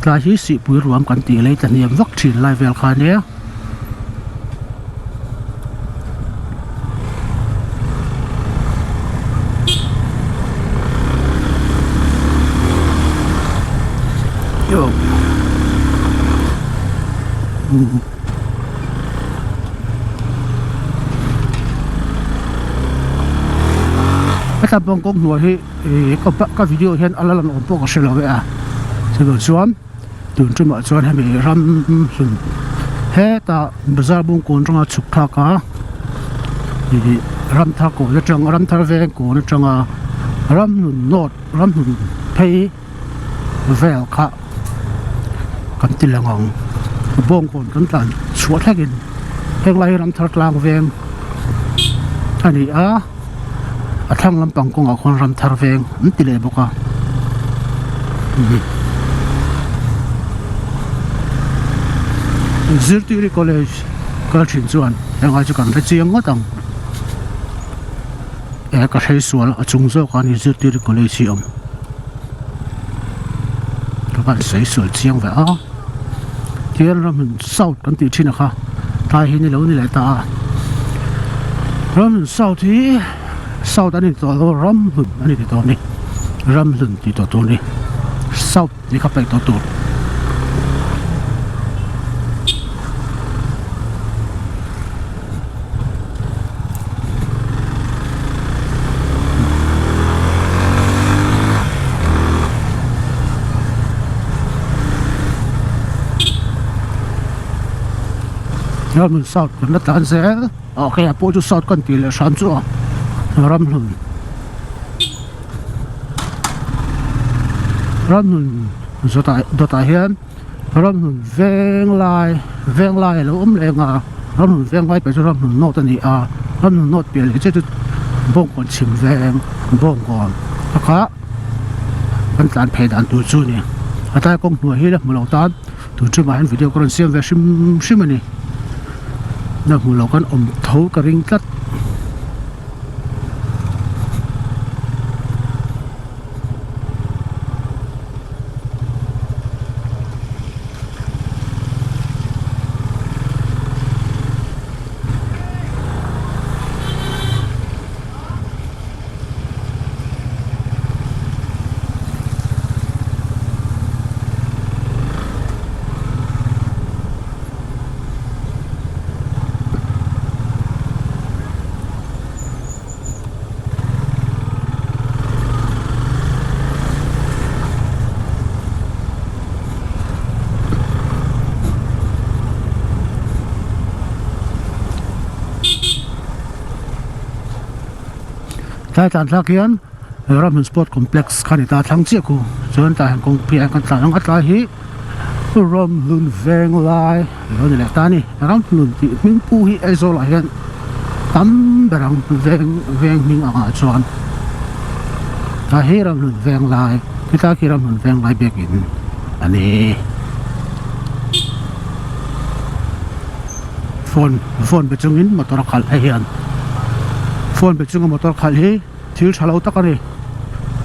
ta hi si pui ruam kan ti le tan yam vak thin lai vel kha ne yo ta Bawngkawn hnuai hi ka video hian alalan om pawh ka hre lo ve a chelo chuan tun chuma chuan hemi ram hlun he ta bazar Bawngkawn ronga chuk thaka Ramthar ko na chang Ramthar Veng ko na changa ram hlun not ram hlun phei vel kha kan tilangong Bawngkawn kan tan chuat thakin henglai Ramthar tlang Veng ani a thang lampang ko nga khon Ramthar Veng tile boka Zirtiri College ka thin chuan enga chu kan rechiang ngatang ka thei sual a chung zo kan Zirtiri College hi om ka ban sei sual chiang ve a tiar ram south kan ti thina kha tai hi ni lo ni le ta ram south hi south ani to ram hlun ani ti to ni ram hlun ti to ni south ni ka pe to ram south kan la tan se okay a po chu south kan ti le shan chu ram hlun zota dota hian ram hlun veng lai lo lenga ram hlun veng lai pe chu ram hlun not ani a ram hlun not pe le chu Bawngkawn chim Veng Bawngkawn kha kan tlan phei dan tu chu ni ata kong hnuai hi la mulo tan tu chu ma han video kon siam ve shim ani na mulo kan om tho ka ring tlat tai tan thak hian ram sport complex khani ta thlang chi ku chuan ta hang kong pia kan tlang atla hi ram hlun veng lai lo ni le ta ni ram hlun ti min pu hi Aizawl a hian tam berang veng ming anga chuan ta hi ram hlun veng lai kita ki ram hlun veng lai bekin ani phone be chungin motor khal hian phone be chung motor khal hi thil thalo takani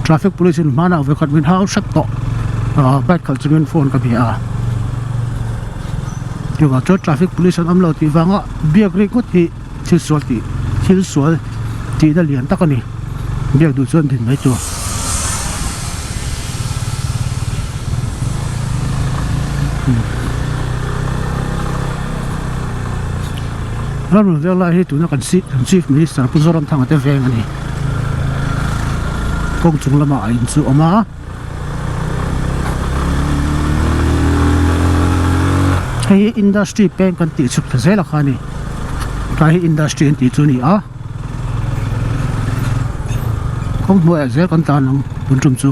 traffic police in mana ve khat min hau sak to bat khal chungin phone ka bia tu ga traffic police an amlo ti wanga biak ri ko ti thil sual ti da lian takani biak du chon din mai tu ram vel lai hi tu na kan chief minister Mizoram thang ate Veng ani kong chung lama a in chu oma hei industry pen kan ti chuk thazela khani kai industry ti chu ni a kong mo a zel kan ta nang bun chum chu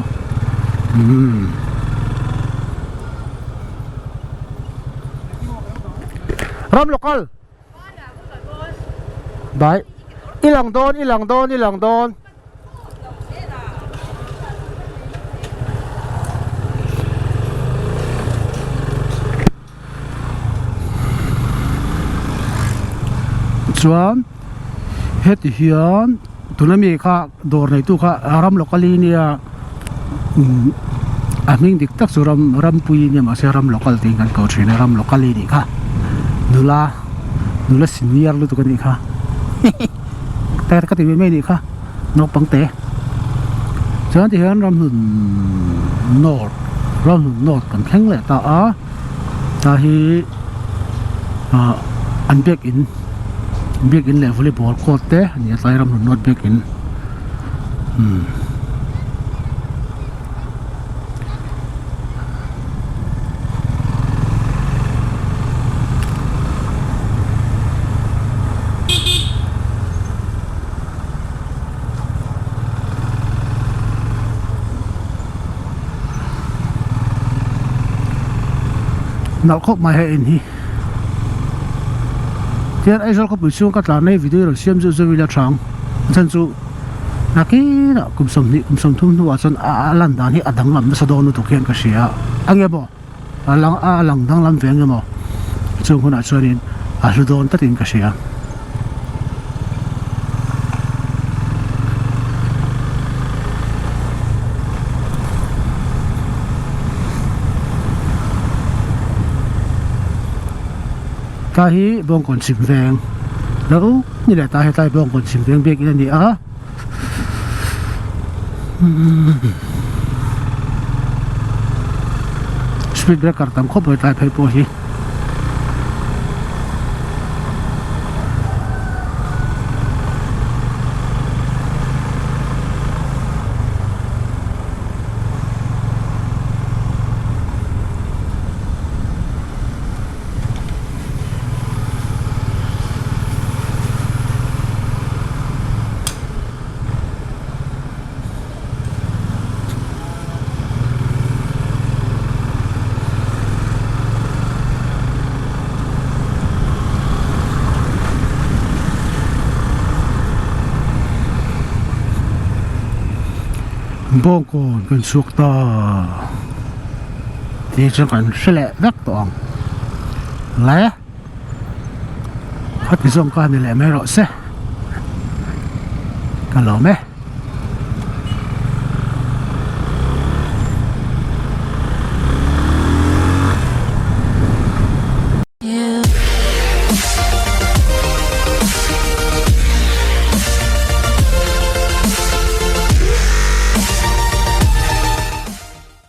ram local Baik, ilang don. Chuan, heti hian, tunami kha dor nei tu kha ram lokali nia mình dik tak chu ram pui ni ma se ram local ting kan ko thina ram local ni kha nula senior lu tu kan ni kha ter ka ti me ni kha nok pang te chan ti han ram hun not kan thleng le ta hi an back in le volleyball court te ni tlai ram hun not back in nào khóc mai hay in hi tiền Aizawl có buổi xuống các là này video rồi xem dự video trắng chân chú na ki na kum som thum nu chon lan dan hi adang lam sa do nu to khian ka sia ange bo lang dang lam veng mo chung huna chonin lu don ta tin ka sia ka hi Bawngkawn sim veng lo ni le ta he tai Bawngkawn sim veng bek in ni speed breaker tam kho boi tai phai po hi Bawngkawn kan suak ta thì cho kan sele vek tong le khat ti zong ka ni le me ro se ka lo me